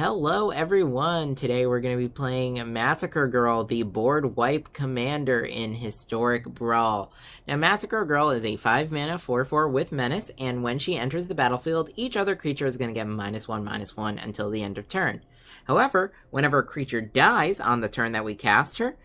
Hello everyone! Today we're going to be playing Massacre Girl, the board wipe commander in Historic Brawl. Now Massacre Girl is a 5-mana 4/4 with Menace, and when she enters the battlefield, each other creature is going to get -1/-1 until the end of turn. However, whenever a creature dies on the turn that we cast her,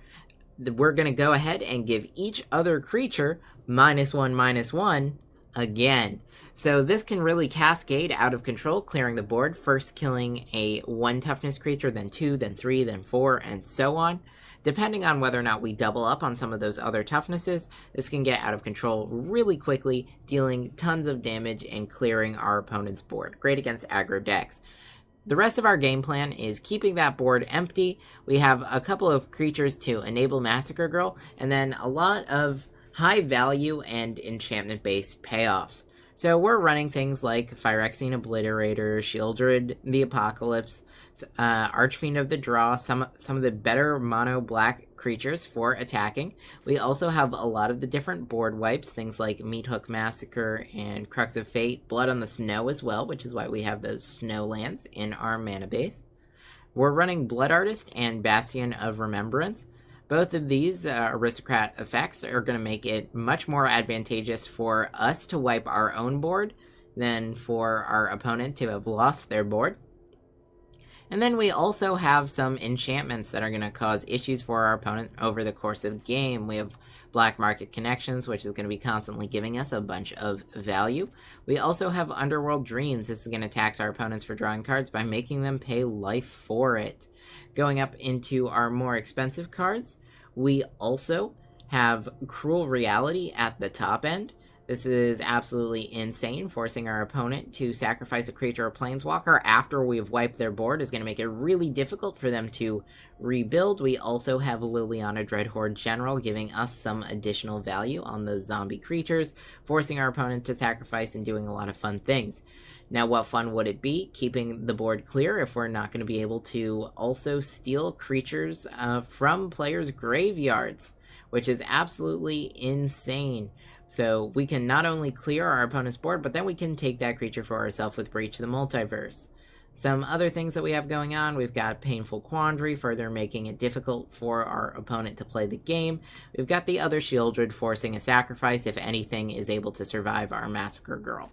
we're going to go ahead and give each other creature -1/-1 again. So this can really cascade out of control, clearing the board, first killing a 1 toughness creature, then 2, then 3, then 4, and so on. Depending on whether or not we double up on some of those other toughnesses, this can get out of control really quickly, dealing tons of damage and clearing our opponent's board. Great against aggro decks. The rest of our game plan is keeping that board empty. We have a couple of creatures to enable Massacre Girl, and then a lot of high value and enchantment-based payoffs. So we're running things like Phyrexian Obliterator, Shieldred the Apocalypse, Archfiend of the Draw, some of the better mono black creatures for attacking. We also have a lot of the different board wipes, things like Meathook Massacre and Crux of Fate, Blood on the Snow as well, which is why we have those snow lands in our mana base. We're running Blood Artist and Bastion of Remembrance. Both of these aristocrat effects are going to make it much more advantageous for us to wipe our own board than for our opponent to have lost their board. And then we also have some enchantments that are going to cause issues for our opponent over the course of the game. We have Black Market Connections, which is going to be constantly giving us a bunch of value. We also have Underworld Dreams. This is going to tax our opponents for drawing cards by making them pay life for it. Going up into our more expensive cards, we also have Cruel Reality at the top end. This is absolutely insane. Forcing our opponent to sacrifice a creature or planeswalker after we've wiped their board is going to make it really difficult for them to rebuild. We also have Liliana Dreadhorde General giving us some additional value on those zombie creatures, forcing our opponent to sacrifice and doing a lot of fun things. Now, what fun would it be keeping the board clear if we're not going to be able to also steal creatures from players' graveyards, which is absolutely insane. So we can not only clear our opponent's board, but then we can take that creature for ourselves with Breach of the Multiverse. Some other things that we have going on, we've got Painful Quandary, further making it difficult for our opponent to play the game. We've got the other Shieldred forcing a sacrifice if anything is able to survive our Massacre Girl.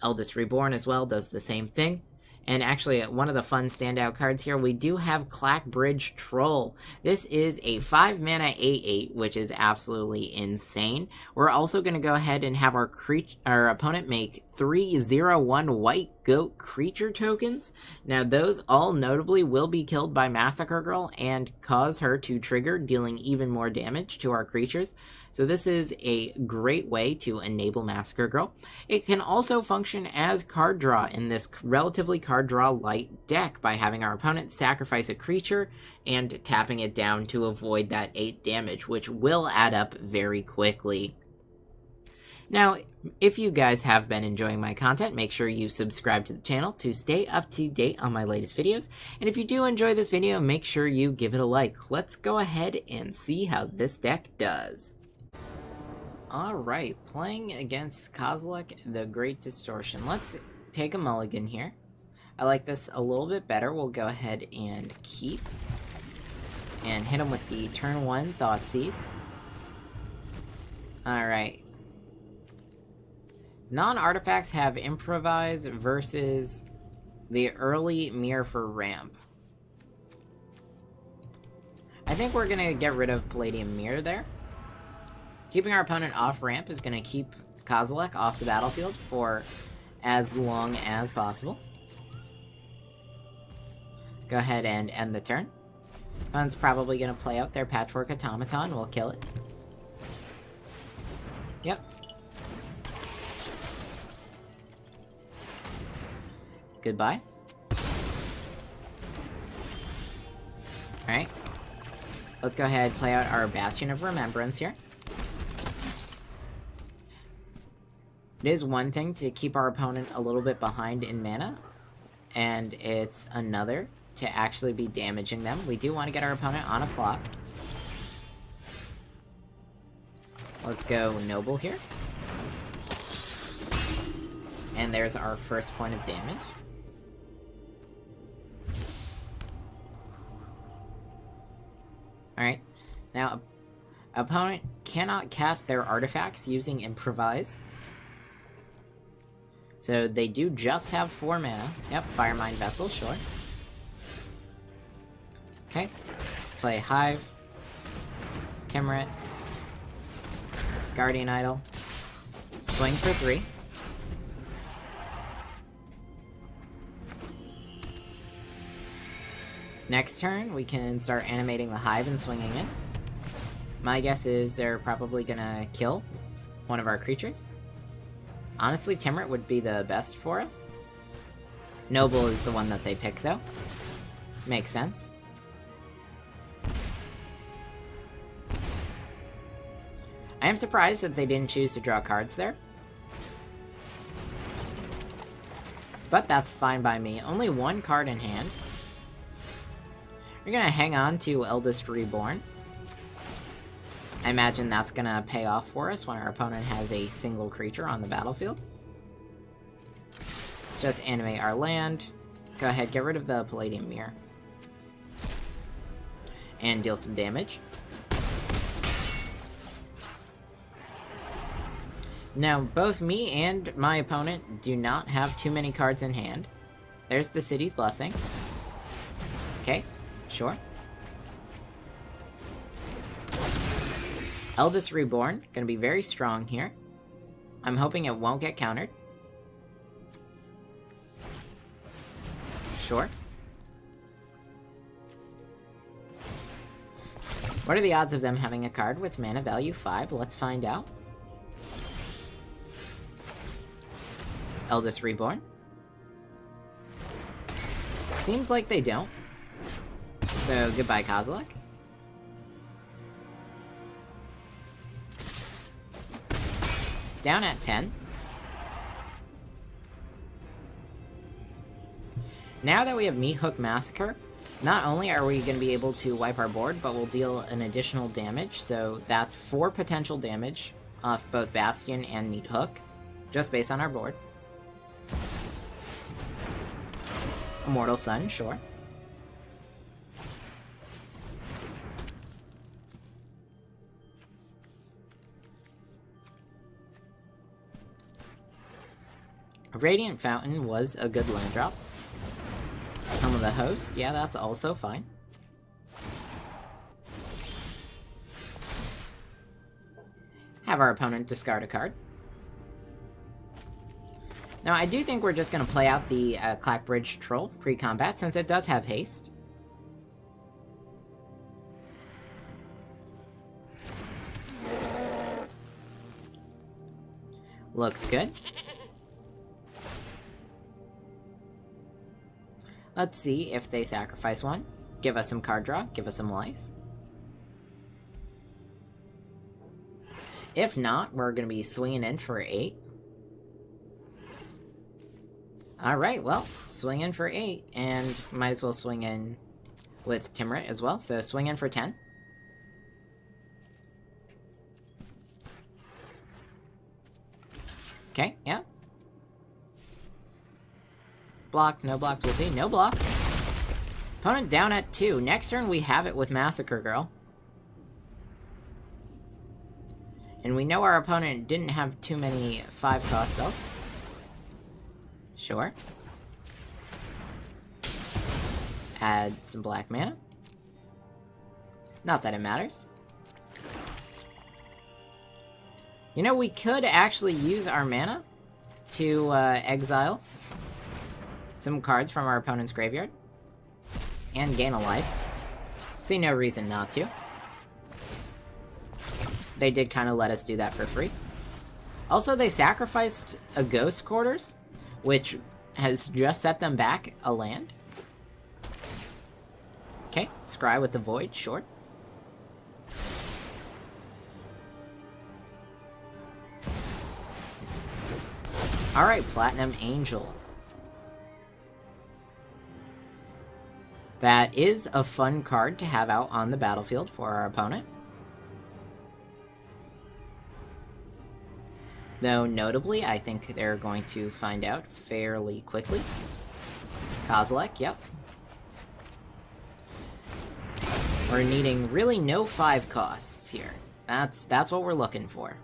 Eldest Reborn as well does the same thing. And actually, one of the fun standout cards here, we do have Clackbridge Troll. This is a 5-mana 8/8, which is absolutely insane. We're also going to go ahead and have our opponent make 3/0/1 White Goat creature tokens. Now, those all notably will be killed by Massacre Girl and cause her to trigger, dealing even more damage to our creatures. So this is a great way to enable Massacre Girl. It can also function as card draw in this relatively card draw light deck by having our opponent sacrifice a creature and tapping it down to avoid that 8 damage, which will add up very quickly. Now, if you guys have been enjoying my content, make sure you subscribe to the channel to stay up to date on my latest videos. And if you do enjoy this video, make sure you give it a like. Let's go ahead and see how this deck does. Alright, playing against Kozilek the Great Distortion. Let's take a mulligan here. I like this a little bit better. We'll go ahead and keep. And hit him with the turn 1 Thoughtseize. Alright. Non-artifacts have Improvise versus the early Mirror for Ramp. I think we're going to get rid of Palladium Mirror there. Keeping our opponent off ramp is going to keep Kozilek off the battlefield for as long as possible. Go ahead and end the turn. Opponent's probably going to play out their Patchwork Automaton. We'll kill it. Yep. Goodbye. Alright. Let's go ahead and play out our Bastion of Remembrance here. It is one thing to keep our opponent a little bit behind in mana, and it's another to actually be damaging them. We do want to get our opponent on a clock. Let's go Noble here. And there's our first point of damage. Now, opponent cannot cast their artifacts using Improvise. So they do just have 4 mana. Yep, Firemind Vessel, sure. Okay. Play Hive. Timeret. Guardian Idol. Swing for 3. Next turn, we can start animating the Hive and swinging in. My guess is they're probably gonna kill one of our creatures. Honestly, Timeret would be the best for us. Noble is the one that they pick, though. Makes sense. I am surprised that they didn't choose to draw cards there. But that's fine by me. Only 1 card in hand. We're gonna hang on to Eldest Reborn. I imagine that's gonna pay off for us when our opponent has a single creature on the battlefield. Let's just animate our land. Go ahead, get rid of the Palladium Mirror. And deal some damage. Now, both me and my opponent do not have too many cards in hand. There's the City's Blessing. Okay, sure. Eldest Reborn, gonna be very strong here. I'm hoping it won't get countered. Sure. What are the odds of them having a card with mana value 5? Let's find out. Eldest Reborn. Seems like they don't. So, goodbye, Kozilek. Down at 10. Now that we have Meathook Massacre, not only are we going to be able to wipe our board, but we'll deal an additional damage, so that's 4 potential damage off both Bastion and Meathook, just based on our board. Immortal Sun, sure. Radiant Fountain was a good land drop. Helm of the Host, yeah, that's also fine. Have our opponent discard a card. Now, I do think we're just going to play out the Clackbridge Troll pre-combat, since it does have haste. Looks good. Let's see if they sacrifice one. Give us some card draw, give us some life. If not, we're going to be swinging in for 8. Alright, well, swing in for 8, and might as well swing in with Timeret as well, so swing in for 10. Okay, yeah. Blocks, no blocks, we'll see. No blocks. Opponent down at 2. Next turn, we have it with Massacre Girl. And we know our opponent didn't have too many 5-cost spells. Sure. Add some black mana. Not that it matters. You know, we could actually use our mana to exile some cards from our opponent's graveyard and gain a life. See no reason not to. They did kind of let us do that for free. Also, they sacrificed a Ghost Quarters, which has just set them back a land. Okay, Scry with the Void, short. Alright, Platinum Angel. That is a fun card to have out on the battlefield for our opponent. Though, notably, I think they're going to find out fairly quickly. Kozilek, yep. We're needing really no 5 costs here. That's what we're looking for.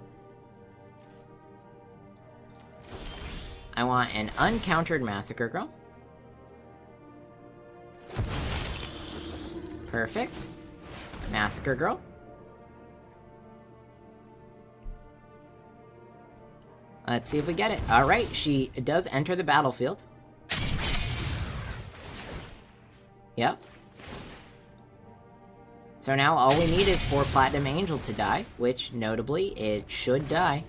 I want an uncountered Massacre Girl. Perfect. Massacre Girl. Let's see if we get it. Alright, she does enter the battlefield. Yep. So now all we need is for Platinum Angel to die, which, notably, it should die.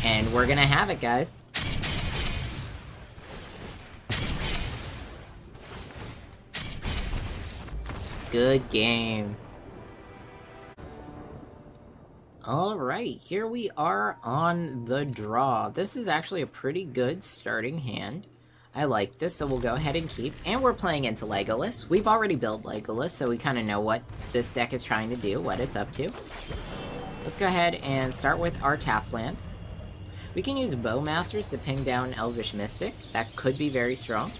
And we're gonna have it, guys. Good game. Alright, here we are on the draw. This is actually a pretty good starting hand. I like this, so we'll go ahead and keep. And we're playing into Legolas. We've already built Legolas, so we kind of know what this deck is trying to do, what it's up to. Let's go ahead and start with our tap land. We can use Bowmasters to ping down Elvish Mystic. That could be very strong.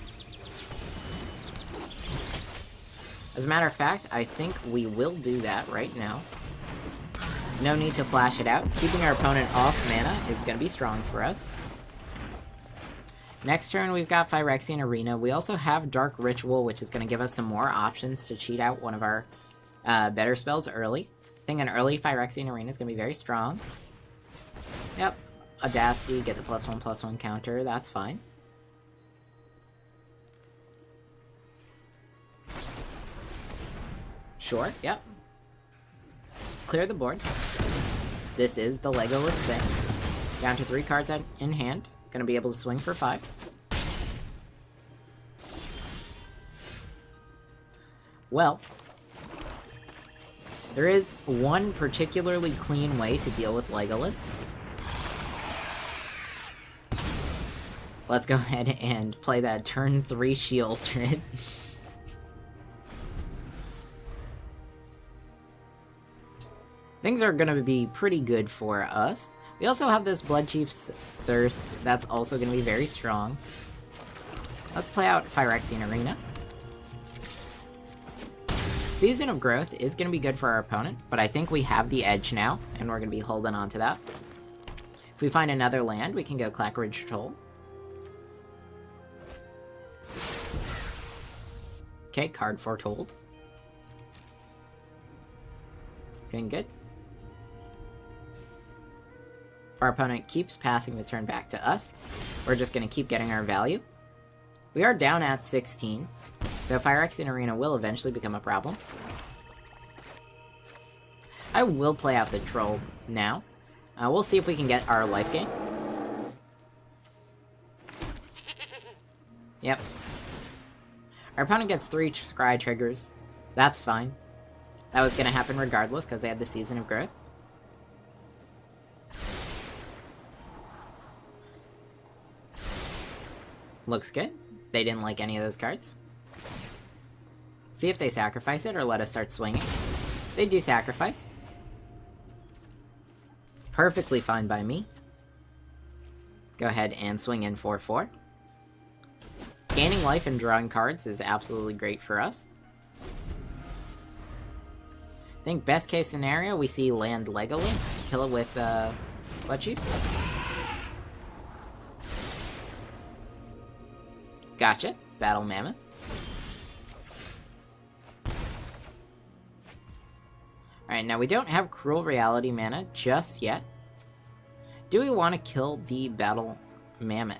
As a matter of fact, I think we will do that right now. No need to flash it out. Keeping our opponent off mana is going to be strong for us. Next turn, we've got Phyrexian Arena. We also have Dark Ritual, which is going to give us some more options to cheat out one of our better spells early. I think an early Phyrexian Arena is going to be very strong. Yep. Audacity, get the +1/+1 counter. That's fine. Sure, yep. Clear the board. This is the Legolas thing. Down to 3 cards in hand. Gonna be able to swing for 5. Well, there is one particularly clean way to deal with Legolas. Let's go ahead and play that turn 3 Shieldred. Things are gonna be pretty good for us. We also have this Bloodchief's Thirst. That's also gonna be very strong. Let's play out Phyrexian Arena. Season of Growth is gonna be good for our opponent, but I think we have the edge now, and we're gonna be holding on to that. If we find another land, we can go Clackridge Toll. Okay, card foretold. Going good. If our opponent keeps passing the turn back to us, we're just going to keep getting our value. We are down at 16, so Phyrexian Arena will eventually become a problem. I will play out the Troll now. We'll see if we can get our life gain. Yep. Our opponent gets 3 Scry triggers. That's fine. That was going to happen regardless, because they had the Season of Growth. Looks good. They didn't like any of those cards. See if they sacrifice it or let us start swinging. They do sacrifice. Perfectly fine by me. Go ahead and swing in 4/4. Gaining life and drawing cards is absolutely great for us. I think best case scenario, we see land Legolas, kill it with Bloodchiefs. Gotcha. Battle Mammoth. Alright, now we don't have Cruel Reality mana just yet. Do we want to kill the Battle Mammoth?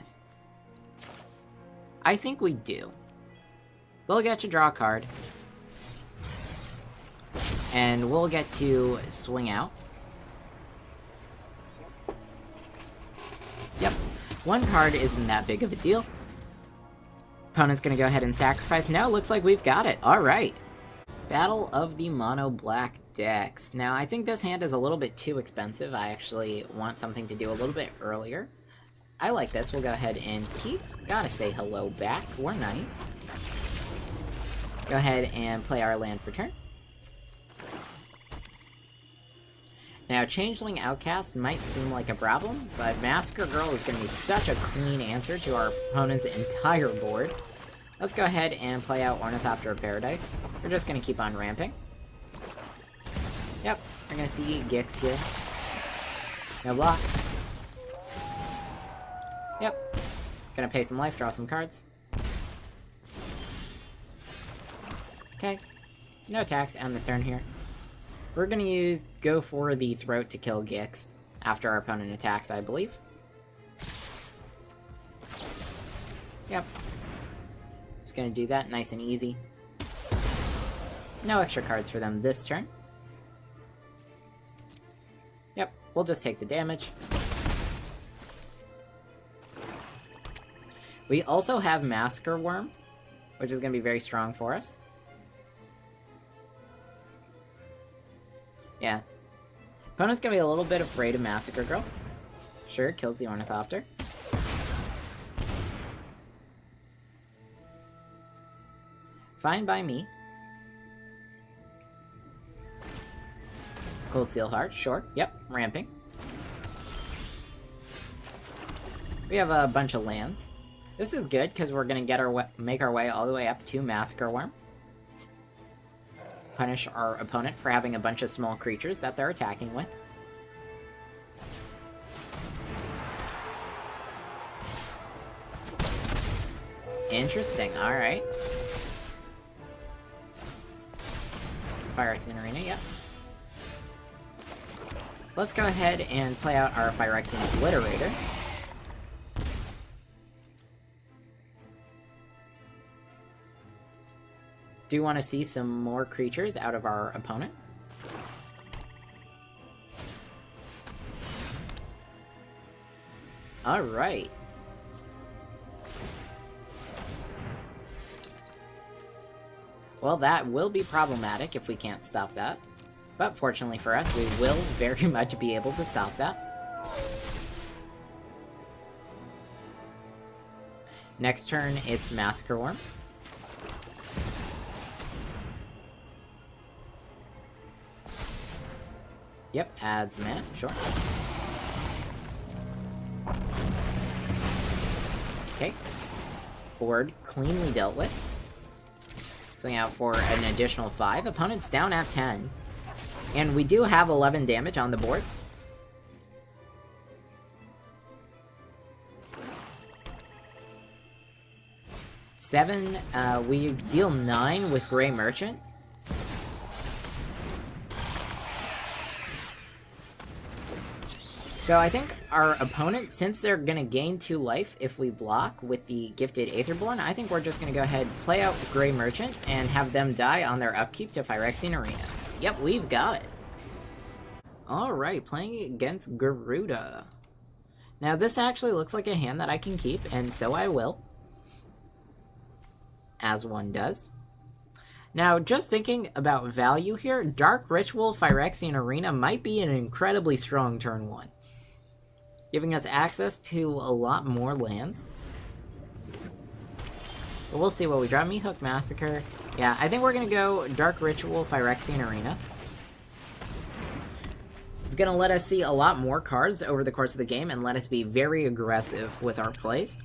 I think we do. They'll get to draw a card. And we'll get to swing out. Yep. 1 card isn't that big of a deal. Opponent's gonna go ahead and sacrifice. Now it looks like we've got it. Alright. Battle of the Mono Black decks. Now, I think this hand is a little bit too expensive. I actually want something to do a little bit earlier. I like this. We'll go ahead and keep. Gotta say hello back. We're nice. Go ahead and play our land for turn. Now, Changeling Outcast might seem like a problem, but Massacre Girl is going to be such a clean answer to our opponent's entire board. Let's go ahead and play out Ornithopter of Paradise. We're just going to keep on ramping. Yep, we're going to see Gix here. No blocks. Yep. Gonna pay some life, draw some cards. Okay. No attacks on the turn here. We're gonna go for the Throat to kill Gix after our opponent attacks, I believe. Yep. Just gonna do that nice and easy. No extra cards for them this turn. Yep, we'll just take the damage. We also have Massacre Worm, which is going to be very strong for us. Yeah. Opponent's going to be a little bit afraid of Massacre Girl. Sure, kills the Ornithopter. Fine by me. Cold Steel Heart, sure. Yep, ramping. We have a bunch of lands. This is good, because we're going to make our way all the way up to Massacre Worm. Punish our opponent for having a bunch of small creatures that they're attacking with. Interesting, alright. Phyrexian Arena, yep. Let's go ahead and play out our Phyrexian Obliterator. Do want to see some more creatures out of our opponent. Alright. Well, that will be problematic if we can't stop that. But fortunately for us, we will very much be able to stop that. Next turn, it's Massacre Worm. Yep, adds mana, sure. Okay. Board cleanly dealt with. Swing out for an additional 5. Opponent's down at 10. And we do have 11 damage on the board. We deal 9 with Grey Merchant. So I think our opponent, since they're going to gain 2 life if we block with the Gifted Aetherborn, I think we're just going to go ahead, play out Grey Merchant, and have them die on their upkeep to Phyrexian Arena. Yep, we've got it. Alright, playing against Garuda. Now this actually looks like a hand that I can keep, and so I will. As one does. Now, just thinking about value here, Dark Ritual Phyrexian Arena might be an incredibly strong turn 1. Giving us access to a lot more lands. But we'll see what we draw. Me Hook Massacre. Yeah, I think we're going to go Dark Ritual Phyrexian Arena. It's going to let us see a lot more cards over the course of the game and let us be very aggressive with our plays.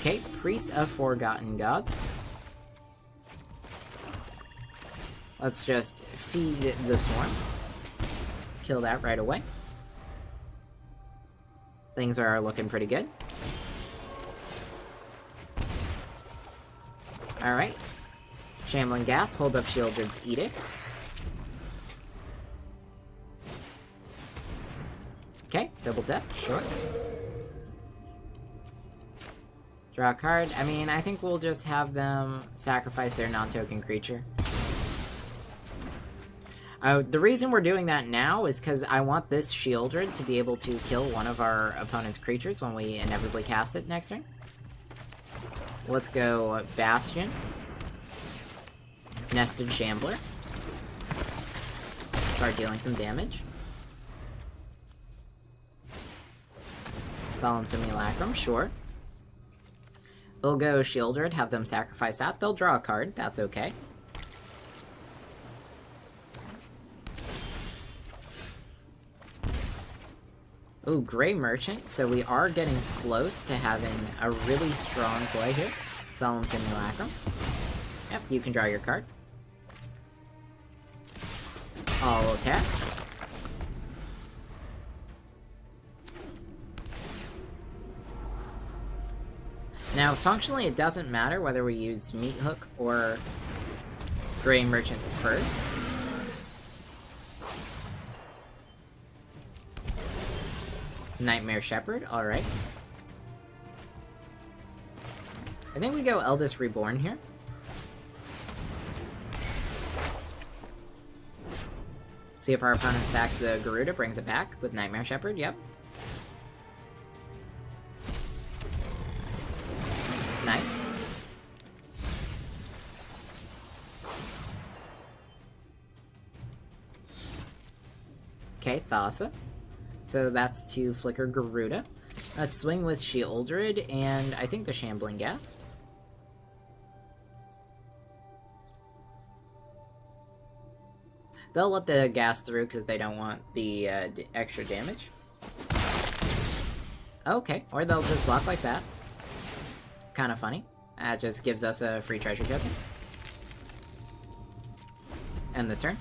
Okay, Priest of Forgotten Gods. Let's just feed the Swarm. Kill that right away. Things are looking pretty good. Alright. Shambling Gas, hold up Shieldred's Edict. Okay, double depth, sure. Draw a card. I mean, I think we'll just have them sacrifice their non-token creature. The reason we're doing that now is because I want this Shieldred to be able to kill one of our opponent's creatures when we inevitably cast it next turn. Let's go Bastion. Nested Shambler. Start dealing some damage. Solemn Simulacrum, sure. We'll go Shieldred, have them sacrifice that. They'll draw a card, that's okay. Ooh, Gray Merchant. So we are getting close to having a really strong play here. Solemn Simulacrum. Yep, you can draw your card. I'll attack. Now, functionally, it doesn't matter whether we use Meat Hook or Gray Merchant first. Nightmare Shepherd, alright. I think we go Eldest Reborn here. See if our opponent sacks the Garuda, brings it back with Nightmare Shepherd, yep. Nice. Okay, Thassa. So that's to Flicker Garuda. Let's swing with Sheoldred and I think the Shambling Ghast. They'll let the gas through because they don't want the extra damage. Okay, or they'll just block like that. It's kind of funny. That just gives us a free treasure token. End the turn.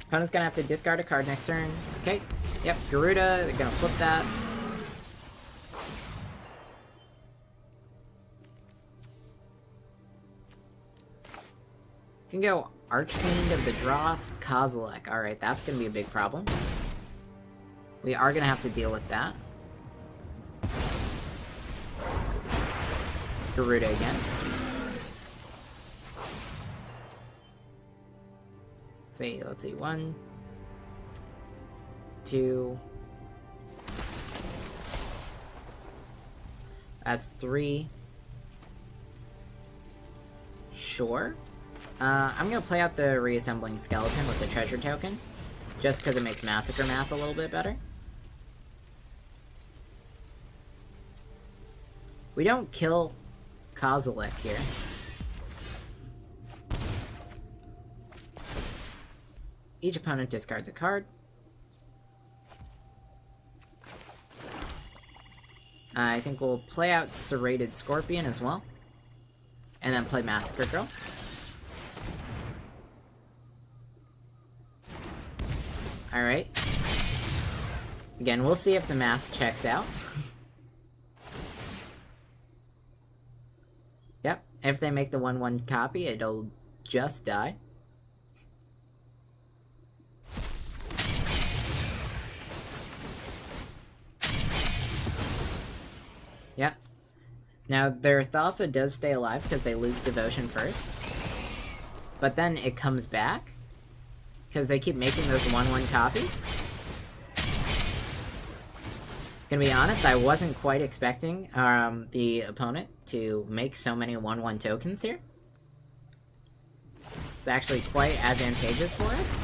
Opponent's gonna have to discard a card next turn. Okay, yep, Garuda, they're gonna flip that. Can go Archfiend of the Dross, Kozilek. Alright, that's gonna be a big problem. We are gonna have to deal with that. Garuda again. Let's see, 1, 2. That's 3. Sure. I'm gonna play out the Reassembling Skeleton with the treasure token, just because it makes Massacre math a little bit better. We don't kill Kozilek here. Each opponent discards a card. I think we'll play out Serrated Scorpion as well. And then play Massacre Girl. Alright. Again, we'll see if the math checks out. Yep, if they make the 1/1 copy, it'll just die. Yeah. Now, their Thassa does stay alive because they lose Devotion first. But then it comes back. Because they keep making those 1/1 copies. Gonna be honest, I wasn't quite expecting the opponent to make so many 1/1 tokens here. It's actually quite advantageous for us.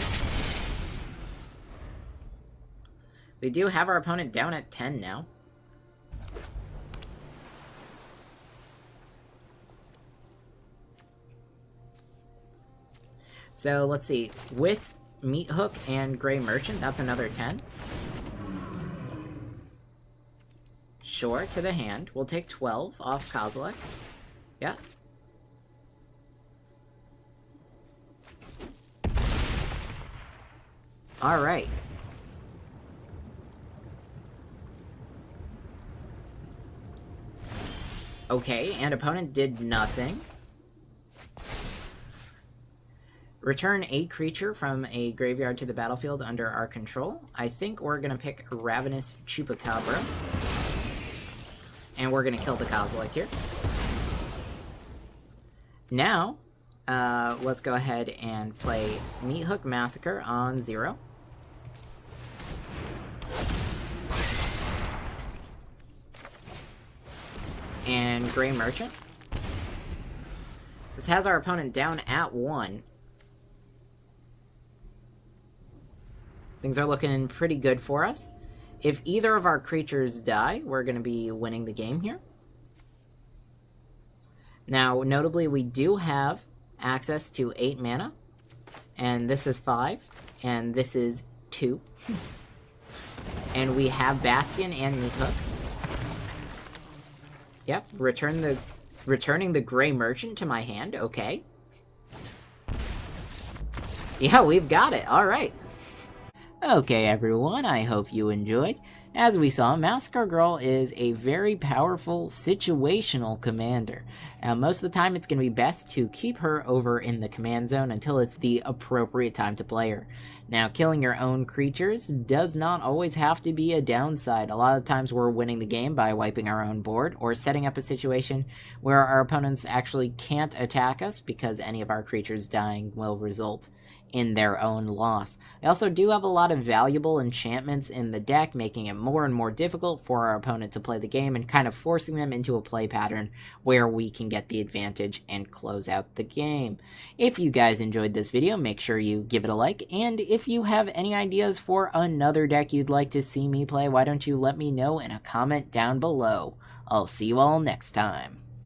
We do have our opponent down at 10 now. So let's see, with Meat Hook and Gray Merchant, that's another 10. Sure, to the hand. We'll take 12 off Kozilek. Yeah. Alright. Okay, and opponent did nothing. Return a creature from a graveyard to the battlefield under our control. I think we're going to pick Ravenous Chupacabra. And we're going to kill the Kozilek here. Now, let's go ahead and play Meat Hook Massacre on 0. And Gray Merchant. This has our opponent down at 1. Things are looking pretty good for us. If either of our creatures die, we're going to be winning the game here. Now, notably, we do have access to 8 mana. And this is 5. And this is 2. And we have Bastion and Meat Hook. Yep, returning the Gray Merchant to my hand, okay. Yeah, we've got it, alright. Okay, everyone, I hope you enjoyed. As we saw, Massacre Girl is a very powerful situational commander. Now, most of the time, it's going to be best to keep her over in the command zone until it's the appropriate time to play her. Now, killing your own creatures does not always have to be a downside. A lot of times we're winning the game by wiping our own board, or setting up a situation where our opponents actually can't attack us because any of our creatures dying will result in their own loss. We also do have a lot of valuable enchantments in the deck, making it more and more difficult for our opponent to play the game and kind of forcing them into a play pattern where we can get the advantage and close out the game. If you guys enjoyed this video, make sure you give it a like, and if you have any ideas for another deck you'd like to see me play, why don't you let me know in a comment down below. I'll see you all next time.